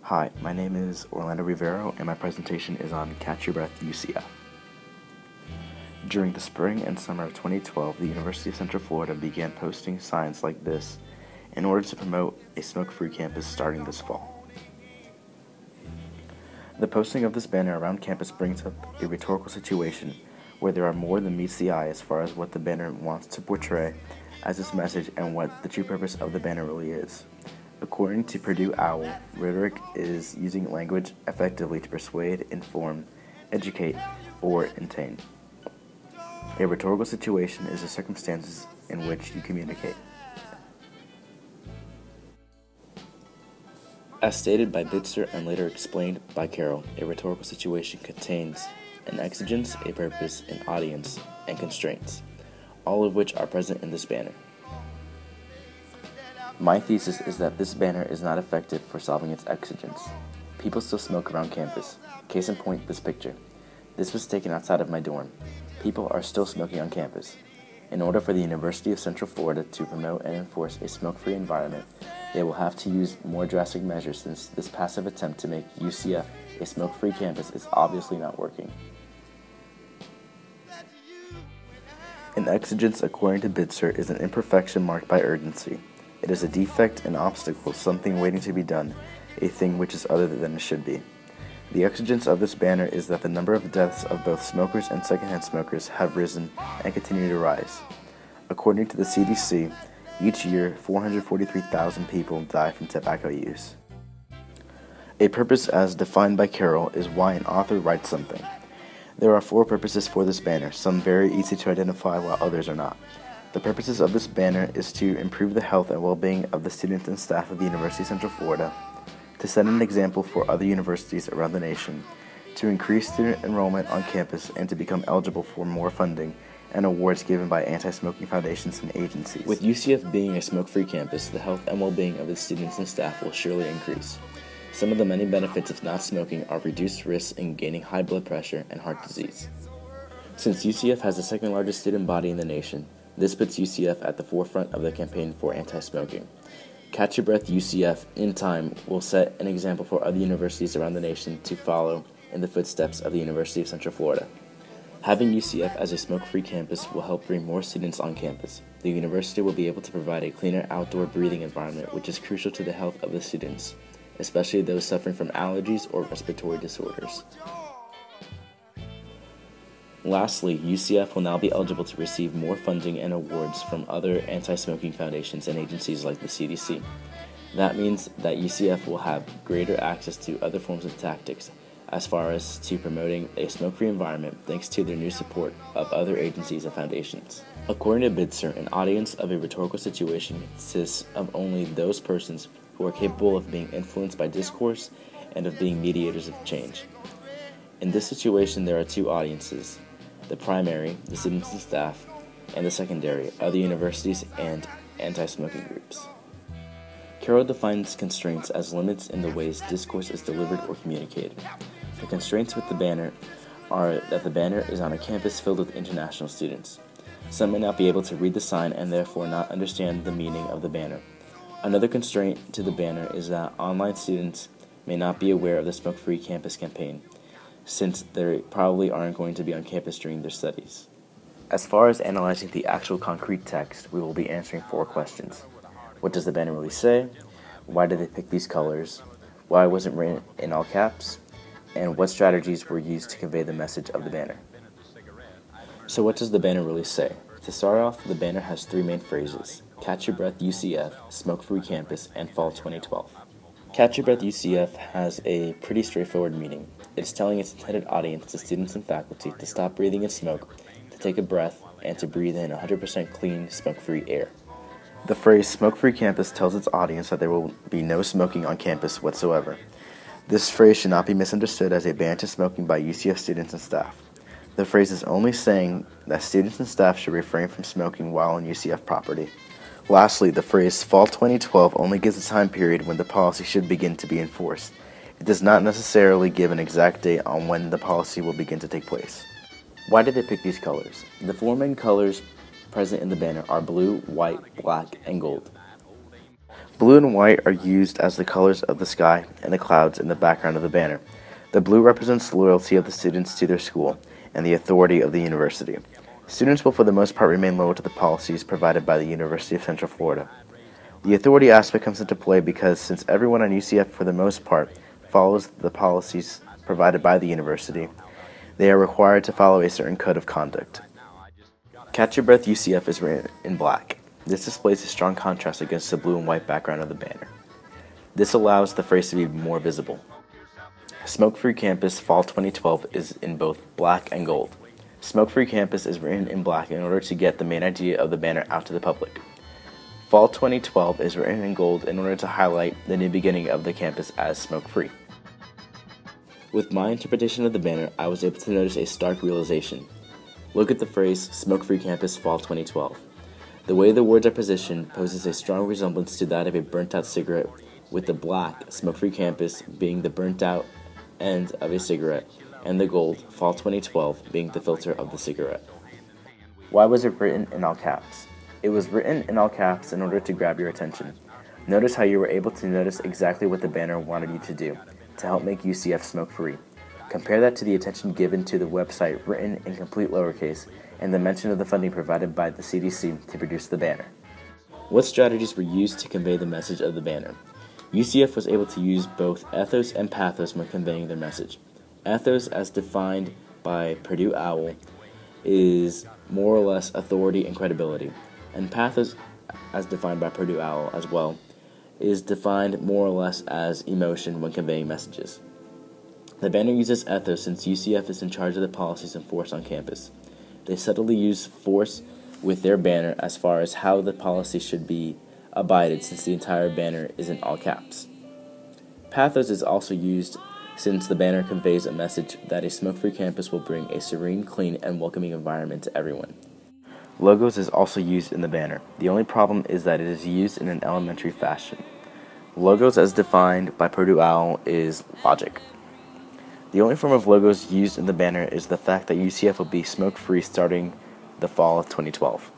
Hi, my name is Orlando Rivero, and my presentation is on Catch Your Breath UCF. During the spring and summer of 2012, the University of Central Florida began posting signs like this in order to promote a smoke-free campus starting this fall. The posting of this banner around campus brings up a rhetorical situation where there are more than meets the eye as far as what the banner wants to portray as its message and what the true purpose of the banner really is. According to Purdue OWL, rhetoric is using language effectively to persuade, inform, educate, or entertain. A rhetorical situation is the circumstances in which you communicate. As stated by Bitzer and later explained by Carroll, a rhetorical situation contains an exigence, a purpose, an audience, and constraints, all of which are present in this banner. My thesis is that this banner is not effective for solving its exigence. People still smoke around campus. Case in point, this picture. This was taken outside of my dorm. People are still smoking on campus. In order for the University of Central Florida to promote and enforce a smoke-free environment, they will have to use more drastic measures since this passive attempt to make UCF a smoke-free campus is obviously not working. An exigence, according to Bitzer, is an imperfection marked by urgency. It is a defect, an obstacle, something waiting to be done, a thing which is other than it should be. The exigence of this banner is that the number of deaths of both smokers and secondhand smokers have risen and continue to rise. According to the CDC, each year 443,000 people die from tobacco use. A purpose as defined by Carroll is why an author writes something. There are 4 purposes for this banner, some very easy to identify while others are not. The purposes of this banner is to improve the health and well-being of the students and staff of the University of Central Florida, to set an example for other universities around the nation, to increase student enrollment on campus, and to become eligible for more funding and awards given by anti-smoking foundations and agencies. With UCF being a smoke-free campus, the health and well-being of its students and staff will surely increase. Some of the many benefits of not smoking are reduced risks in gaining high blood pressure and heart disease. Since UCF has the second largest student body in the nation, this puts UCF at the forefront of the campaign for anti-smoking. Catch Your Breath UCF, in time, will set an example for other universities around the nation to follow in the footsteps of the University of Central Florida. Having UCF as a smoke-free campus will help bring more students on campus. The university will be able to provide a cleaner outdoor breathing environment, which is crucial to the health of the students, especially those suffering from allergies or respiratory disorders. Lastly, UCF will now be eligible to receive more funding and awards from other anti-smoking foundations and agencies like the CDC. That means that UCF will have greater access to other forms of tactics as far as to promoting a smoke-free environment thanks to their new support of other agencies and foundations. According to Bitzer, an audience of a rhetorical situation consists of only those persons who are capable of being influenced by discourse and of being mediators of change. In this situation, there are 2 audiences. The primary, the students and staff, and the secondary, other universities and anti-smoking groups. Carroll defines constraints as limits in the ways discourse is delivered or communicated. The constraints with the banner are that the banner is on a campus filled with international students. Some may not be able to read the sign and therefore not understand the meaning of the banner. Another constraint to the banner is that online students may not be aware of the smoke-free campus campaign, since they probably aren't going to be on campus during their studies. As far as analyzing the actual concrete text, we will be answering 4 questions. What does the banner really say? Why did they pick these colors? Why was it written in all caps? And what strategies were used to convey the message of the banner? So what does the banner really say? To start off, the banner has 3 main phrases: Catch Your Breath UCF, Smoke-Free Campus, and Fall 2012. Catch Your Breath UCF has a pretty straightforward meaning. It's telling its intended audience, the students and faculty, to stop breathing in smoke, to take a breath, and to breathe in 100% clean, smoke-free air. The phrase smoke-free campus tells its audience that there will be no smoking on campus whatsoever. This phrase should not be misunderstood as a ban to smoking by UCF students and staff. The phrase is only saying that students and staff should refrain from smoking while on UCF property. Lastly, the phrase Fall 2012 only gives a time period when the policy should begin to be enforced. It does not necessarily give an exact date on when the policy will begin to take place. Why did they pick these colors? The 4 main colors present in the banner are blue, white, black, and gold. Blue and white are used as the colors of the sky and the clouds in the background of the banner. The blue represents the loyalty of the students to their school and the authority of the university. Students will for the most part remain loyal to the policies provided by the University of Central Florida. The authority aspect comes into play because since everyone on UCF for the most part follows the policies provided by the university, they are required to follow a certain code of conduct. Catch Your Breath UCF is written in black. This displays a strong contrast against the blue and white background of the banner. This allows the phrase to be more visible. Smoke Free Campus Fall 2012 is in both black and gold. Smoke Free Campus is written in black in order to get the main idea of the banner out to the public. Fall 2012 is written in gold in order to highlight the new beginning of the campus as smoke-free. With my interpretation of the banner, I was able to notice a stark realization. Look at the phrase, Smoke Free Campus Fall 2012. The way the words are positioned poses a strong resemblance to that of a burnt-out cigarette, with the black, Smoke Free Campus, being the burnt-out end of a cigarette, and the gold, Fall 2012, being the filter of the cigarette. Why was it written in all caps? It was written in all caps in order to grab your attention. Notice how you were able to notice exactly what the banner wanted you to do, to help make UCF smoke-free. Compare that to the attention given to the website written in complete lowercase and the mention of the funding provided by the CDC to produce the banner. What strategies were used to convey the message of the banner? UCF was able to use both ethos and pathos when conveying their message. Ethos, as defined by Purdue OWL, is more or less authority and credibility, and pathos, as defined by Purdue OWL as well, is defined more or less as emotion when conveying messages. The banner uses ethos since UCF is in charge of the policies enforced on campus. They subtly use force with their banner as far as how the policy should be abided since the entire banner is in all caps. Pathos is also used since the banner conveys a message that a smoke-free campus will bring a serene, clean, and welcoming environment to everyone. Logos is also used in the banner. The only problem is that it is used in an elementary fashion. Logos as defined by Purdue OWL is logic. The only form of logos used in the banner is the fact that UCF will be smoke-free starting the fall of 2012.